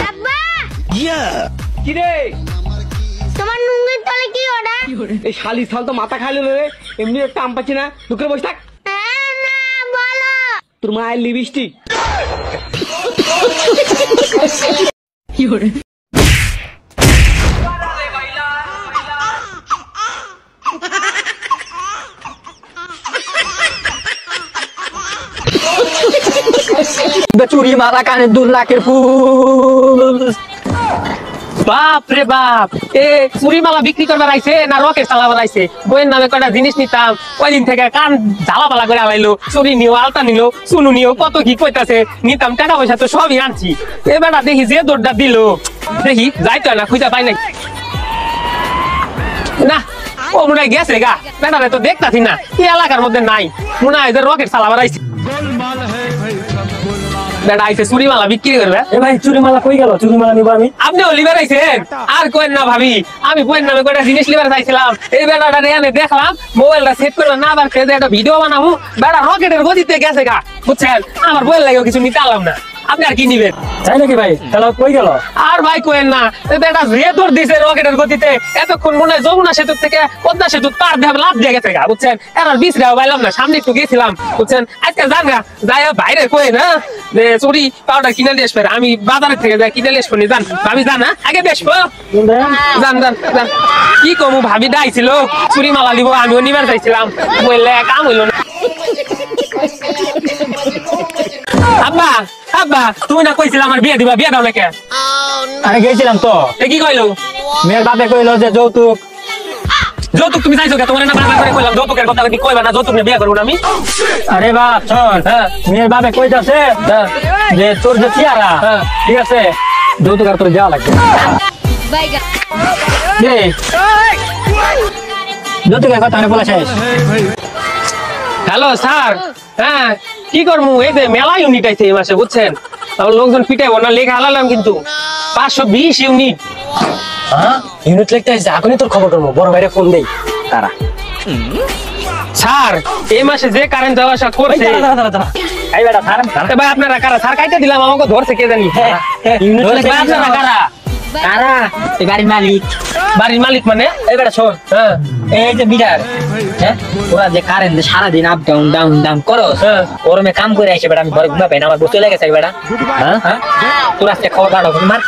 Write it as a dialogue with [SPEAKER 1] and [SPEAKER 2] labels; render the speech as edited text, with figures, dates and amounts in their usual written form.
[SPEAKER 1] আব্বা
[SPEAKER 2] কি রে
[SPEAKER 1] তোমার নুঙ্গির তলে কি ওটা?
[SPEAKER 2] এই শালি শাল তো মাথা খাইলো রে, এমনি একটা আম পাচ্ছি না, দুঃখে বসে থাক।
[SPEAKER 1] না বলো।
[SPEAKER 2] তোর মায়ের লিপস্টিক।
[SPEAKER 3] চুরি মারা কানে 2 লাখের ফুল। বাপ রে বাপ, এ চুরি মালা বিক্রি করবার আইছে না রকেট চালাবার আইছে? বইয়ের নামে কয়টা জিনিস নিতাম, কয়দিন থেকে কান ঝালাপালা করে আলাইলো। চুরি নিও, আলতা নিলো, চুনু নিও, কত কি কইতাছে। নিতাম, টাকা পয়সা তো সবই আনছি। এবার দেখি যে দৌড়টা দিল, দেখি যাইতো না, খুঁজা পাই নাই। না, ও মনে হয় গেছে গা, বেটারে তো দেখতাছি না, এই এলাকার মধ্যে নাই। মনে হয় যে রকেট চালাবার আইছে। বেটা আইছে চুরি মালা বিক্রি করবে।
[SPEAKER 4] এ ভাই চুরি মালা কই গেল? চুরি মালা নিব আমি।
[SPEAKER 3] আপনিও লিবার আইছেন? আর কোয়েন না ভাবি, আমি বইয়ের নামে কয়টা জিনিস লিবার চাইছিলাম। এই বেটাটা আমি দেখলাম, মোবাইলটা সেট করলাম না, আবার ফেজে একটা ভিডিও বানাবো। বেটা রকেটের গতিতে গেছে গা, বুঝছেন? আমার বইয়ের লাগেও কিছু নিতে আলাম না। আপনি আর কি নিবেন?
[SPEAKER 4] তাই নাকি ভাই? তাহলে কই গেল?
[SPEAKER 3] আর ভাই কোয়েন না, বেটা যে দৌড় দিছে রকেটের গতিতে, এতক্ষণ মনে হয় যমুনা সেতু থেকে পদ্মা সেতু পার দিয়ে লাভ দিয়ে গেছে গা, বুঝছেন? এর বিশ্রাও পাইলাম না, সামনে একটু গেছিলাম, বুঝছেন? আজকে যান গা, যাই বাইরে কোয়েন না যে চুরি পাউডার কিনে নিয়ে আসবে। আমি বাজারের থেকে যাই কিনে নিয়ে আসবো। যান ভাবি, যান না আগে বেসবো, যান যান যান। কি কমু, ভাবি ডাইছিল চুরি মালা দিব, আমিও নিবার চাইছিলাম, বললে কাম হইলো না। আব্বা আব্বা, তুমি না কইছিলা আমার বিয়ে দিবা, বিয়ে দাও নাকি?
[SPEAKER 4] আরে গেছিলাম তো।
[SPEAKER 3] কি কইলো?
[SPEAKER 4] মেয়ের বাপে কইলো যে যৌতুক।
[SPEAKER 3] যৌতুক তুমি চাইছো কে? তোমার না বারবার করে কইলাম যৌতুকের কথা, কি কইবা না? যৌতুক নিয়ে বিয়ে করব না আমি।
[SPEAKER 4] আরে বাপ শোন, মেয়ের বাপে কইতাছে যে তোর যে চেহারা, ঠিক আছে, যৌতুক আর তোর দেওয়া লাগবে। যৌতুকের কথা আমি বলা শেষ।
[SPEAKER 3] হ্যালো স্যার, হ্যাঁ কি করবো? এই যে মেলা ইউনিট আইছে এই মাসে, বুঝছেন? তাহলে লোকজন পিটাইবো না, লেখা হালালাম কিন্তু 520 ইউনিট।
[SPEAKER 4] হ্যাঁ, ইউনিট লিখতে আসছে, এখনই তোর খবর করবো। বড় ভাইরে ফোন দেই তারা।
[SPEAKER 3] স্যার এই মাসে যে কারেন্ট যাওয়া আসা করছে।
[SPEAKER 4] এই বেটা স্যার,
[SPEAKER 3] ভাই আপনারা কারা? স্যার কাইটা দিলাম, আমাকে ধরছে কে জানি।
[SPEAKER 4] ইউনিট
[SPEAKER 3] ভাই আপনারা কারা?
[SPEAKER 4] কারা? এই গাড়ির মালিক।
[SPEAKER 3] বাড়ির মালিক মানে?
[SPEAKER 4] এই বেটা শোন, এই যে বিটার, হ্যাঁ, ওরা যে কারেন্ট সারাদিন আপ ডাউন ডাউন ডাউন করো, ওরমে কাম করে আসে বেটা। আমি ঘরে ঘুমা পাই না, আমার বসে লেগেছে বেটা। হ্যাঁ, তোর আজকে খবর কাটো মার।